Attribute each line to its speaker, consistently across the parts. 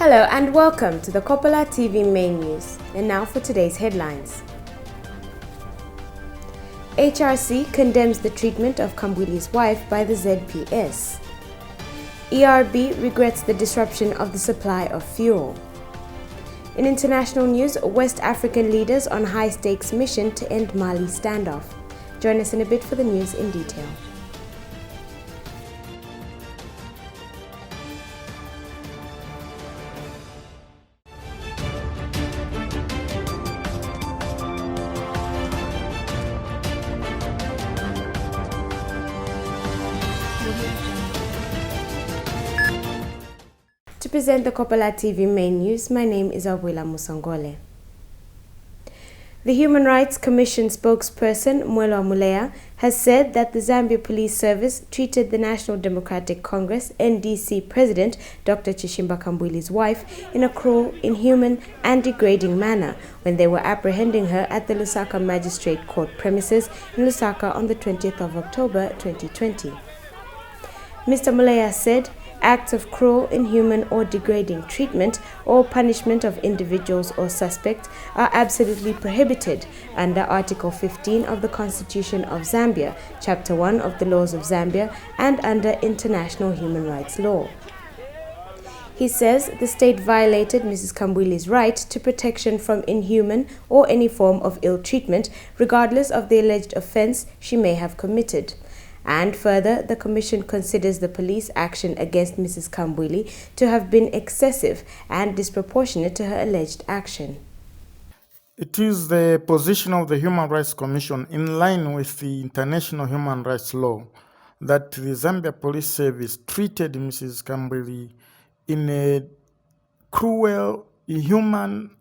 Speaker 1: Hello and welcome to the Kopala TV main news. And now for today's headlines. HRC condemns the treatment of Kambwili's wife by the ZPS. ERB regrets the disruption of the supply of fuel. In international news, West African leaders on high-stakes mission to end Mali standoff. Join us in a bit for the news in detail. To present the Kopala TV main news, my name is Abuela Musangole. The Human Rights Commission spokesperson, Mwelwa Mulea, has said that the Zambia Police Service treated the National Democratic Congress NDC President Dr. Chishimba Kambwili's wife in a cruel, inhuman and degrading manner when they were apprehending her at the Lusaka Magistrate Court premises in Lusaka on the 20th of October 2020. Mr. Mulea said, acts of cruel, inhuman or degrading treatment or punishment of individuals or suspects are absolutely prohibited under Article 15 of the Constitution of Zambia, Chapter 1 of the Laws of Zambia, and under international human rights law. He says the state violated Mrs. Kambwili's right to protection from inhuman or any form of ill treatment, regardless of the alleged offense she may have committed. And further, the Commission considers the police action against Mrs. Kambwili to have been excessive and disproportionate to her alleged action.
Speaker 2: It is the position of the Human Rights Commission, in line with the international human rights law, that the Zambia Police Service treated Mrs. Kambwili in a cruel, inhuman,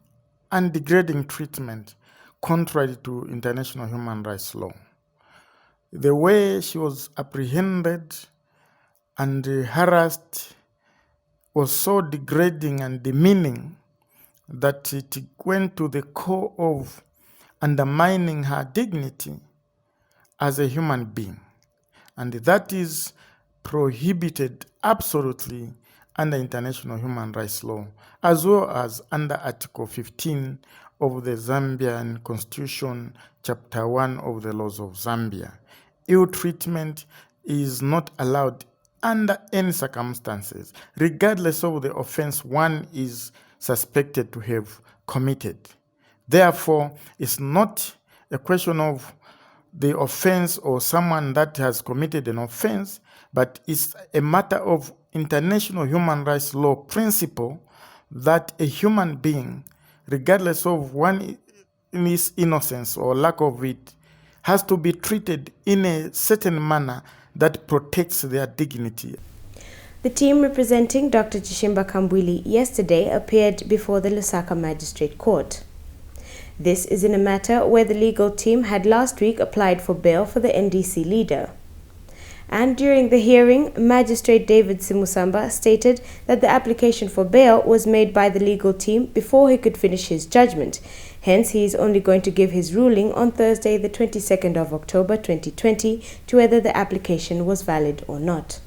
Speaker 2: and degrading treatment contrary to international human rights law. The way she was apprehended and harassed was so degrading and demeaning that it went to the core of undermining her dignity as a human being. And that is prohibited absolutely under international human rights law, as well as under Article 15 of the Zambian Constitution, Chapter 1 of the Laws of Zambia. Ill treatment is not allowed under any circumstances, regardless of the offense one is suspected to have committed. Therefore, it's not a question of the offense or someone that has committed an offense, but it's a matter of international human rights law principle that a human being, regardless of one's innocence or lack of it, has to be treated in a certain manner that protects their dignity.
Speaker 1: The team representing Dr. Chishimba Kambwili yesterday appeared before the Lusaka Magistrate Court. This is in a matter where the legal team had last week applied for bail for the NDC leader. And during the hearing, Magistrate David Simusamba stated that the application for bail was made by the legal team before he could finish his judgment. Hence, he is only going to give his ruling on Thursday, the 22nd of October 2020, to whether the application was valid or not.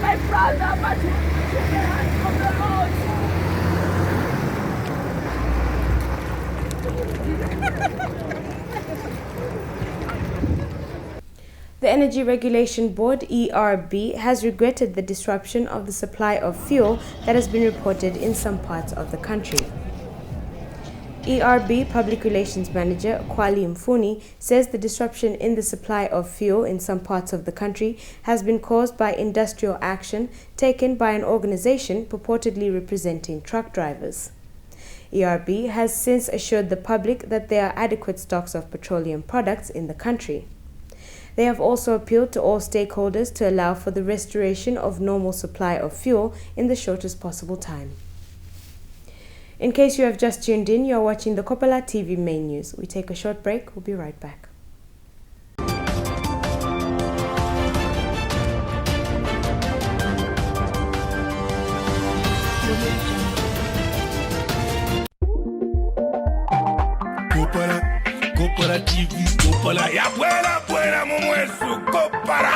Speaker 3: My brother, but in the hands of the
Speaker 1: The Energy Regulation Board, ERB, has regretted the disruption of the supply of fuel that has been reported in some parts of the country. ERB Public Relations Manager Kwali Mfuni says the disruption in the supply of fuel in some parts of the country has been caused by industrial action taken by an organization purportedly representing truck drivers. ERB has since assured the public that there are adequate stocks of petroleum products in the country. They have also appealed to all stakeholders to allow for the restoration of normal supply of fuel in the shortest possible time. In case you have just tuned in, you are watching the Kopala TV main news. We take a short break. We'll be right back.
Speaker 4: Kopala TV, Kopala ya buena mumwesu Kopala.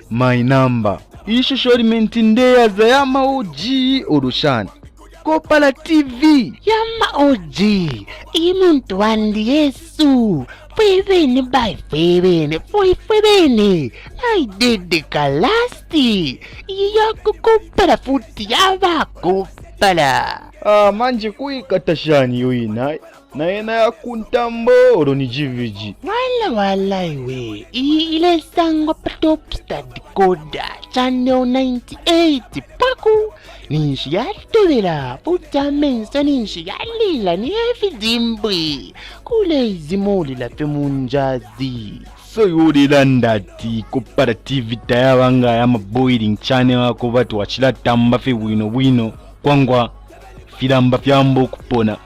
Speaker 5: My number. Ishusho limentindeaza yama OG Orushana. Kopala TV.
Speaker 6: Yama OG. Imuntu wandi Yesu. Fwebene by fwebene. Fwebene. I did the kalasti. Yako Kopala futi yaba Kopala.
Speaker 5: Manje kuikatashani yoina. Naena ya kuntambo oroni jiviji.
Speaker 6: Wala iwe. Ile sango patopsta decoder. Channel 98 paku. Ninshi yatubira. Puta mensa ninshi yalila ni efidimbwe. Kule izimoli la femunjazi.
Speaker 5: So yuri landati Kopala TV tayawanga ya boiling channel wako watu wachila tamba fe wino. Kwangwa filamba fyambo kupona.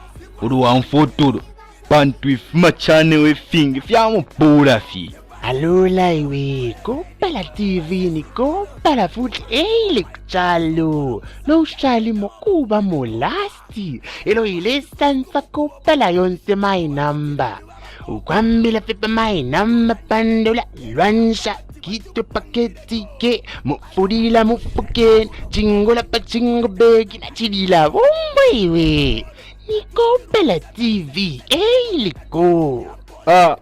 Speaker 5: Uruwa mfotoro. Bantu ifuma channel fingi fyamo pura fi.
Speaker 6: Alola iwe. Kopala TV ni Kopala futi eile kuchalo. No shali mokuba molasti. Elo ile sansa Kopala yonse my number. Ukwambila pepa my number pandola lwansha. Kito paketi ke mufurila mufuken. Chingola pa chingo begi na chidila iwe. Ni Kopala TV eiliko.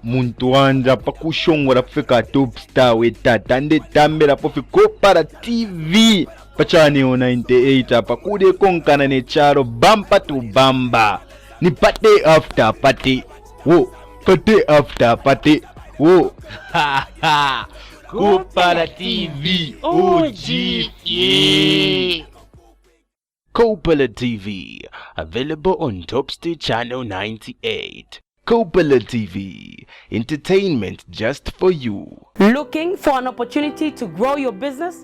Speaker 5: Muntu wanja pakushongora fika top star wetata nde tambela pofi Kopala TV pachani 98 pakude konkana ne charo bamba to bamba ni pate after pate wo pate after pate wo Kopala TV OG yeah. Kopala TV available on Topstar channel 98. Kopala TV, entertainment just for you.
Speaker 7: Looking for an opportunity to grow your business?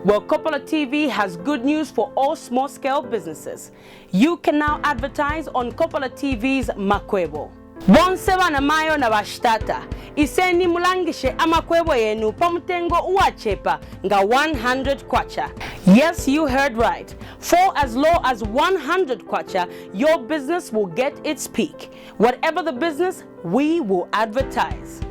Speaker 7: Well, Kopala TV has good news for all small-scale businesses. You can now advertise on Kopala TV's Makwebo. Bonseba na mayo na bashtata. Iseni mulangishe amakwebo yenu pamutengo uachepa nga 100 kwacha. Yes, you heard right. For as low as 100 kwacha, your business will get its peak. Whatever the business, we will advertise.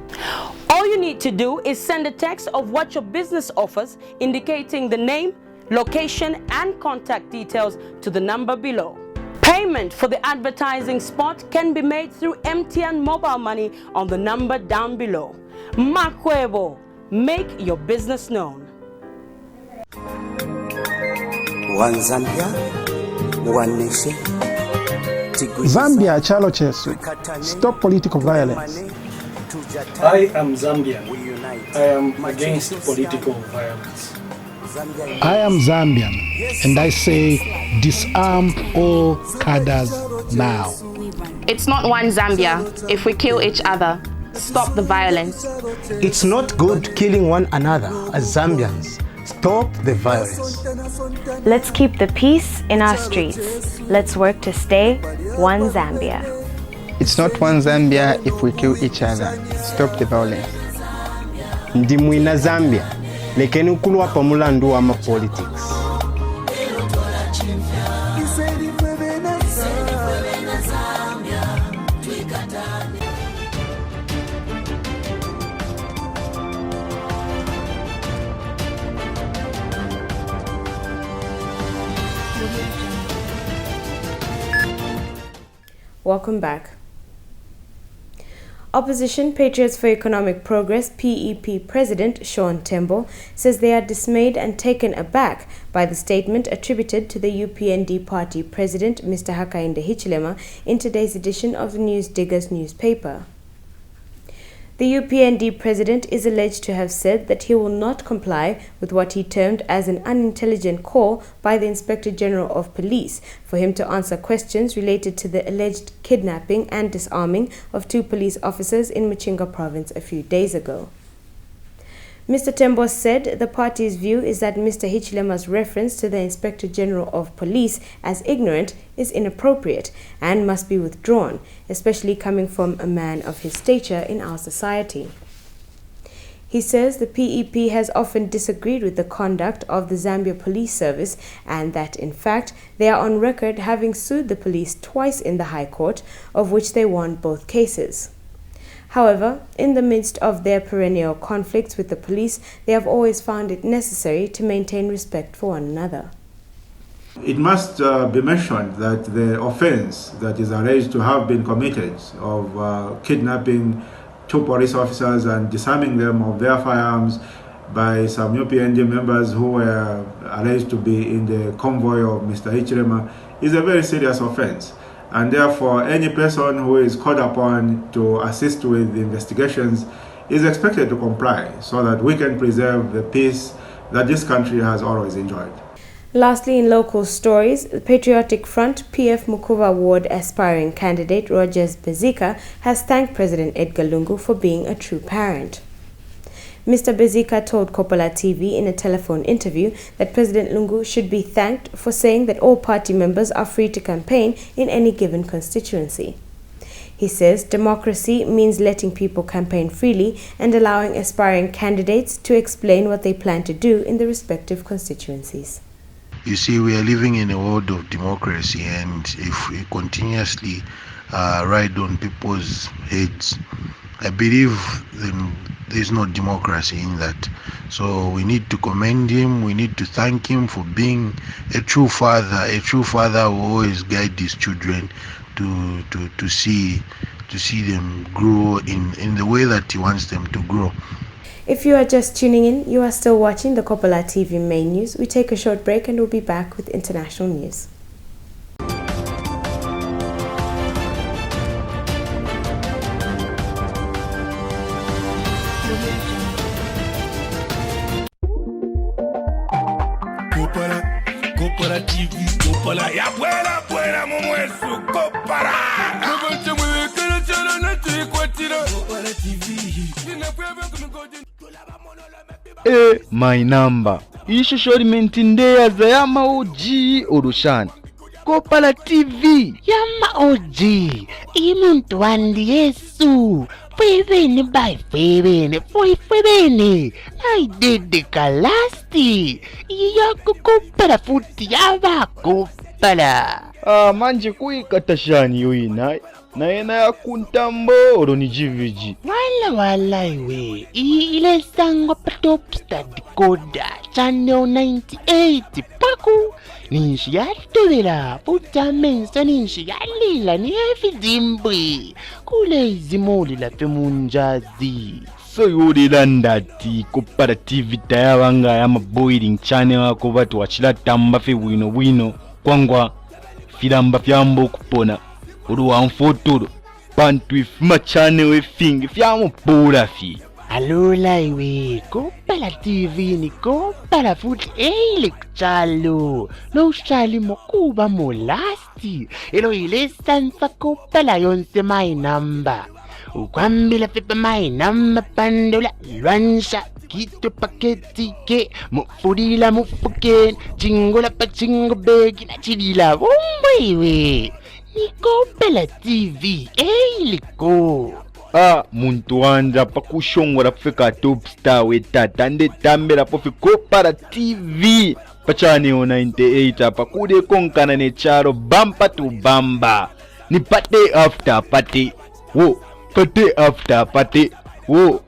Speaker 7: All you need to do is send a text of what your business offers, indicating the name, location, and contact details to the number below. Payment for the advertising spot can be made through MTN mobile money on the number down below. Makwebo, make your business known.
Speaker 8: One Zambia, one nation.
Speaker 9: Zambia chalo chesu. Stop political violence.
Speaker 10: I am Zambian. I am against political violence.
Speaker 9: I am Zambian, and I say disarm all cadres now.
Speaker 11: It's not one Zambia if we kill each other. Stop the violence.
Speaker 8: It's not good killing one another as Zambians. Stop the violence.
Speaker 1: Let's keep the peace in our streets. Let's work to stay one Zambia.
Speaker 12: It's not one Zambia if we kill each other. Stop the violence.
Speaker 8: Ndimwina Zambia. Lekeni ukulwa pamulandu wa politics.
Speaker 1: Welcome back. Opposition Patriots for Economic Progress PEP President Sean Tembo says they are dismayed and taken aback by the statement attributed to the UPND party president Mr. Hakainde Hichilema in today's edition of the Newsdiggers newspaper. The UPND president is alleged to have said that he will not comply with what he termed as an unintelligent call by the Inspector General of Police for him to answer questions related to the alleged kidnapping and disarming of 2 police officers in Machinga province a few days ago. Mr. Tembo said the party's view is that Mr. Hichilema's reference to the Inspector General of Police as ignorant is inappropriate and must be withdrawn, especially coming from a man of his stature in our society. He says the PEP has often disagreed with the conduct of the Zambia Police Service and that, in fact, they are on record having sued the police twice in the High Court, of which they won both cases. However, in the midst of their perennial conflicts with the police, they have always found it necessary to maintain respect for one another.
Speaker 13: It must be mentioned that the offense that is alleged to have been committed of kidnapping 2 police officers and disarming them of their firearms by some UPND members who were alleged to be in the convoy of Mr. Ichirema is a very serious offense. And therefore, any person who is called upon to assist with investigations is expected to comply so that we can preserve the peace that this country has always enjoyed.
Speaker 1: Lastly, in local stories, the Patriotic Front PF Mukuva Ward aspiring candidate Rogers Bezika has thanked President Edgar Lungu for being a true parent. Mr. Bezika told Kopala TV in a telephone interview that President Lungu should be thanked for saying that all party members are free to campaign in any given constituency. He says democracy means letting people campaign freely and allowing aspiring candidates to explain what they plan to do in the respective constituencies.
Speaker 14: You see, we are living in a world of democracy, and if we continuously ride on people's heads, I believe then there's no democracy in that. So we need to commend him, we need to thank him for being a true father who always guides his children to see them grow in the way that he wants them to grow.
Speaker 1: If you are just tuning in, you are still watching the Kopala TV main news. We take a short break and we'll be back with international news.
Speaker 4: Kopala TV, Kopala ya buena mumwesu Kopala.
Speaker 5: My number ishusho limentindeaza yama oji orushani Kopala TV
Speaker 6: yama oji imuntu wandi Yesu fwebene by fwebene naidede kalasti yako Kopala futi yaba Kopala
Speaker 5: manje kuikatashani yoina naena ya kuntambo oroni jiviji
Speaker 6: wala iwe ile sango top star decoder channel 98 paku ninshi yatobera puta mensa ninshi yalila ni evidimbwe kule izimuli la femunjazi
Speaker 5: so yulila ndati Kopala TV tayabanga ya boiling channel wako batu wachila tamba fe wino kwangwa filamba fyambo kupona uruwa mfotoro bantu ifuma chane wefingi fyamupura fi
Speaker 6: alula iwe Kopala TV ni Kopala futhi kuchalo no ushali mokuba molasti elo ile sansa Kopala yonse my number ukwambila pepe my number pandula lwansha kito paketi ke mufudila mufuken chingola pa chingo begi na chidila bomwe ni Kopala TV liko
Speaker 5: muntu wanja pakushongora kufika top star wetata ndetambira pofi Kopala TV pachani 98 pakude konkana ne charo bampa to bamba ni pate after pate wo pate after pate wo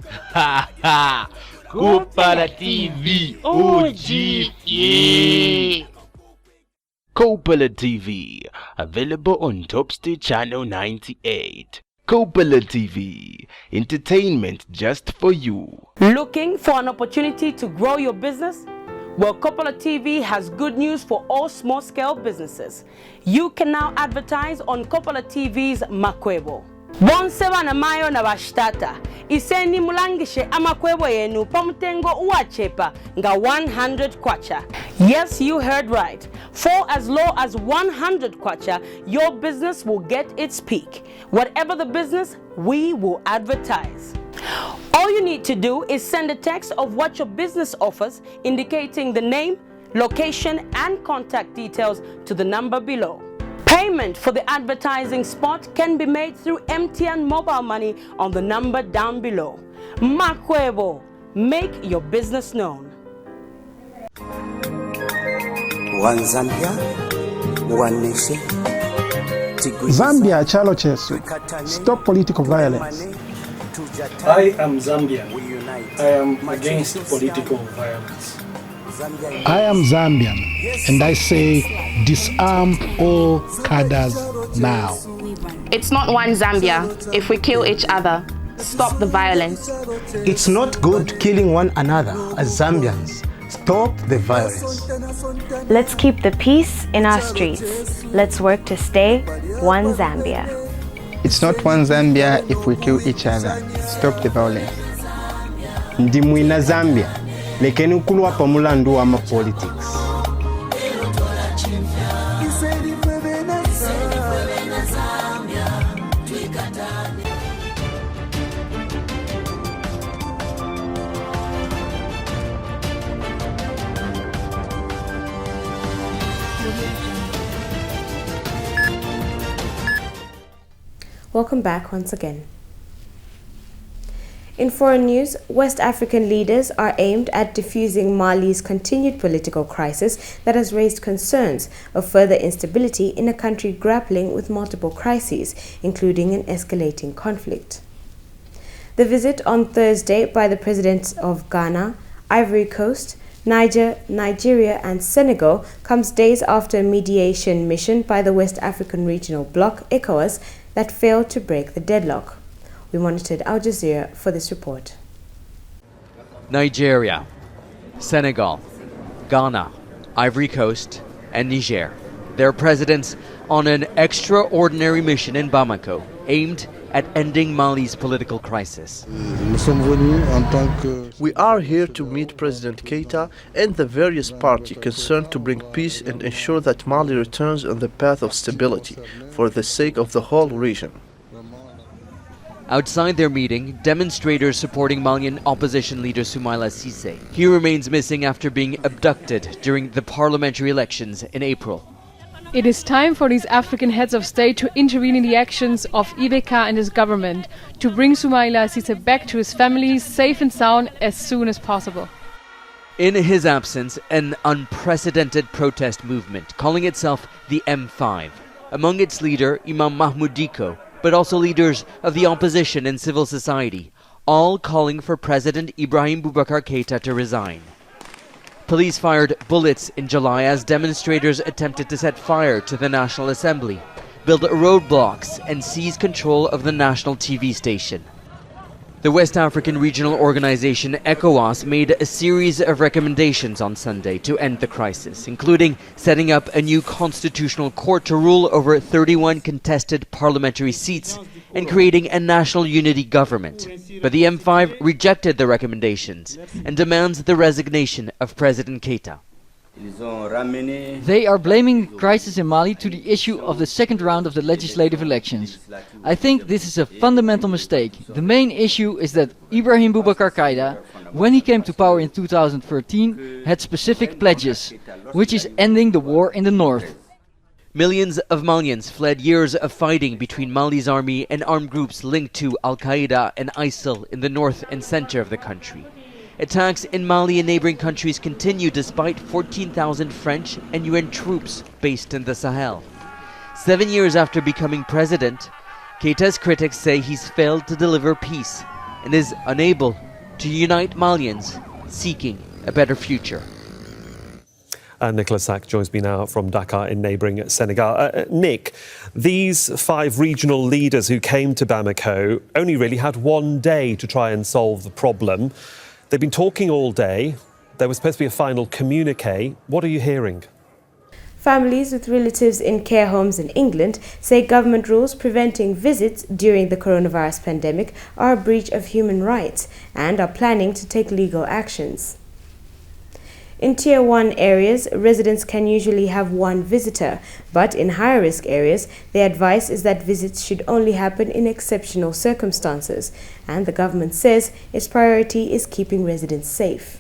Speaker 5: Kopala TV OG Kopala TV, available on Topstar Channel 98. Kopala TV, entertainment just for you.
Speaker 7: Looking for an opportunity to grow your business? Well, Kopala TV has good news for all small-scale businesses. You can now advertise on Kopala TV's Makwebo. Bonseba na mayo na bashtata. Iseni mulangishe amakwebo yenu pamutengo uachepa nga 100 kwacha. Yes, you heard right. For as low as 100 kwacha, your business will get its peak. Whatever the business, we will advertise. All you need to do is send a text of what your business offers, indicating the name, location, and contact details to the number below. Payment for the advertising spot can be made through MTN mobile money on the number down below. Makwebo, Make your business known.
Speaker 15: One Zambia, one nation.
Speaker 9: Zambia chalo chesu. Stop political violence.
Speaker 10: I am Zambian. I am against political violence.
Speaker 9: I am Zambian, and I say disarm all cadres now.
Speaker 11: It's not one Zambia if we kill each other. Stop the violence.
Speaker 8: It's not good killing one another as Zambians. Stop the violence.
Speaker 1: Let's keep the peace in our streets. Let's work to stay one Zambia.
Speaker 12: It's not one Zambia if we kill each other. Stop the violence.
Speaker 8: Ndimwina Zambia, lekeni ukulwa pamulandu wa politics.
Speaker 1: Welcome back once again. In foreign news, West African leaders are aimed at diffusing Mali's continued political crisis that has raised concerns of further instability in a country grappling with multiple crises, including an escalating conflict. The visit on Thursday by the presidents of Ghana, Ivory Coast, Niger, Nigeria and Senegal comes days after a mediation mission by the West African Regional Bloc, ECOWAS, that failed to break the deadlock. We monitored Al Jazeera for this report.
Speaker 16: Nigeria, Senegal, Ghana, Ivory Coast, and Niger. Their presidents on an extraordinary mission in Bamako aimed at ending Mali's political crisis.
Speaker 17: We are here to meet President Keita and the various parties concerned to bring peace and ensure that Mali returns on the path of stability for the sake of the whole region.
Speaker 16: Outside their meeting, demonstrators supporting Malian opposition leader Soumaïla Cissé. He remains missing after being abducted during the parliamentary elections in April.
Speaker 18: It is time for these African heads of state to intervene in the actions of IBK and his government to bring Soumaïla Cissé back to his family safe and sound as soon as possible.
Speaker 16: In his absence, an unprecedented protest movement calling itself the M5. Among its leader, Imam Mahmoud Dicko, but also leaders of the opposition and civil society, all calling for President Ibrahim Boubacar Keita to resign. Police fired bullets in July as demonstrators attempted to set fire to the National Assembly, build roadblocks and seize control of the national TV station. The West African regional organization ECOWAS made a series of recommendations on Sunday to end the crisis, including setting up a new constitutional court to rule over 31 contested parliamentary seats and creating a national unity government. But the M5 rejected the recommendations and demands the resignation of President Keita.
Speaker 19: They are blaming the crisis in Mali to the issue of the second round of the legislative elections. I think this is a fundamental mistake. The main issue is that Ibrahim Boubacar Keita, when he came to power in 2013, had specific pledges, which is ending the war in the north.
Speaker 16: Millions of Malians fled years of fighting between Mali's army and armed groups linked to Al-Qaeda and ISIL in the north and center of the country. Attacks in Mali and neighboring countries continue despite 14,000 French and UN troops based in the Sahel. 7 years after becoming president, Keita's critics say he's failed to deliver peace and is unable to unite Malians seeking a better future.
Speaker 20: And Nicholas Sack joins me now from Dakar in neighbouring Senegal. Nick, these 5 regional leaders who came to Bamako only really had one day to try and solve the problem. They've been talking all day. There was supposed to be a final communique. What are you hearing?
Speaker 1: Families with relatives in care homes in England say government rules preventing visits during the coronavirus pandemic are a breach of human rights and are planning to take legal actions. In Tier 1 areas, residents can usually have one visitor, but in higher-risk areas, the advice is that visits should only happen in exceptional circumstances, and the government says its priority is keeping residents safe.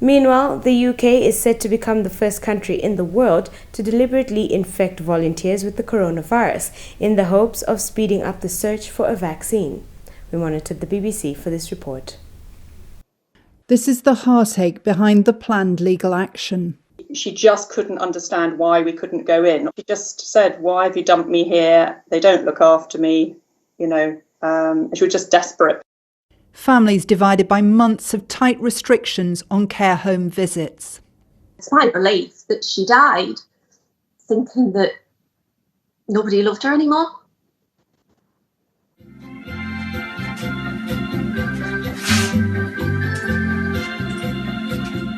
Speaker 1: Meanwhile, the UK is set to become the first country in the world to deliberately infect volunteers with the coronavirus in the hopes of speeding up the search for a vaccine. We monitored the BBC for this report.
Speaker 21: This is the heartache behind the planned legal action.
Speaker 22: She just couldn't understand why we couldn't go in. She just said, "Why have you dumped me here? They don't look after me," she was just desperate.
Speaker 21: Families divided by months of tight restrictions on care home visits.
Speaker 23: It's my belief that she died thinking that nobody loved her anymore.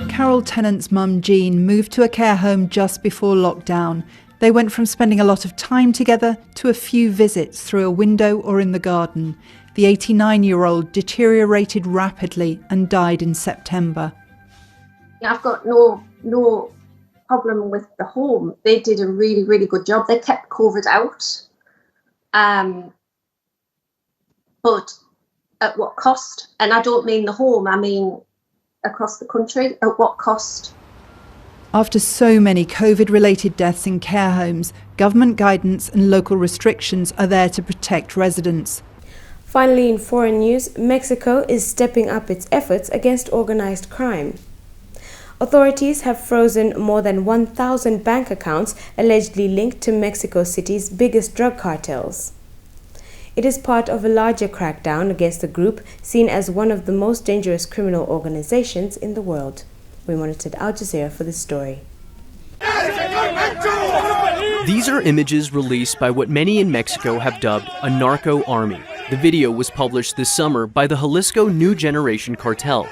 Speaker 21: Carol Tennant's mum, Jean, moved to a care home just before lockdown. They went from spending a lot of time together to a few visits through a window or in the garden. The 89-year-old deteriorated rapidly and died in September.
Speaker 23: I've got no problem with the home. They did a really, really good job. They kept COVID out. But at what cost? And I don't mean the home, I mean across the country. At what cost?
Speaker 21: After so many COVID-related deaths in care homes, government guidance and local restrictions are there to protect residents.
Speaker 1: Finally, in foreign news, Mexico is stepping up its efforts against organized crime. Authorities have frozen more than 1,000 bank accounts allegedly linked to Mexico City's biggest drug cartels. It is part of a larger crackdown against the group seen as one of the most dangerous criminal organizations in the world. We monitored Al Jazeera for this story.
Speaker 24: These are images released by what many in Mexico have dubbed a narco army. The video was published this summer by the Jalisco New Generation Cartel.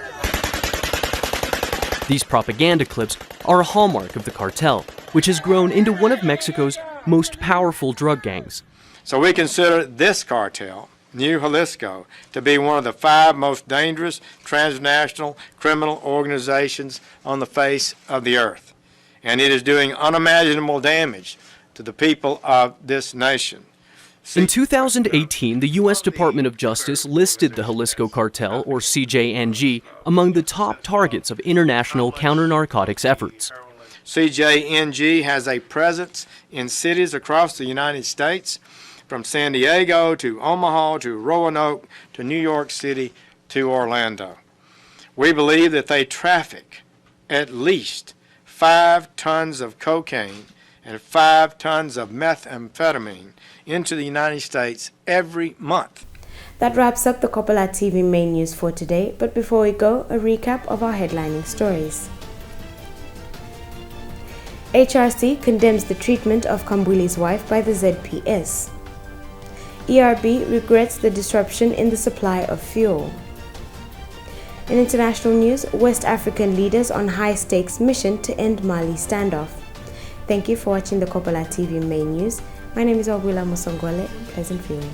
Speaker 24: These propaganda clips are a hallmark of the cartel, which has grown into one of Mexico's most powerful drug gangs.
Speaker 25: So we consider this cartel, New Jalisco, to be one of the 5 most dangerous transnational criminal organizations on the face of the earth. And it is doing unimaginable damage to the people of this nation.
Speaker 24: In 2018, the U.S. Department of Justice listed the Jalisco Cartel, or CJNG, among the top targets of international counter-narcotics efforts.
Speaker 25: CJNG has a presence in cities across the United States, from San Diego to Omaha to Roanoke to New York City to Orlando. We believe that they traffic at least 5 tons of cocaine and 5 tons of methamphetamine into the United States every month.
Speaker 1: That wraps up the Kopala TV main news for today, but before we go, a recap of our headlining stories. HRC condemns the treatment of Kambwili's wife by the ZPS. ERB regrets the disruption in the supply of fuel. In international news, West African leaders on high-stakes mission to end Mali standoff. Thank you for watching the Kopala TV main news. My name is Obula Musongole. Pleasant viewing.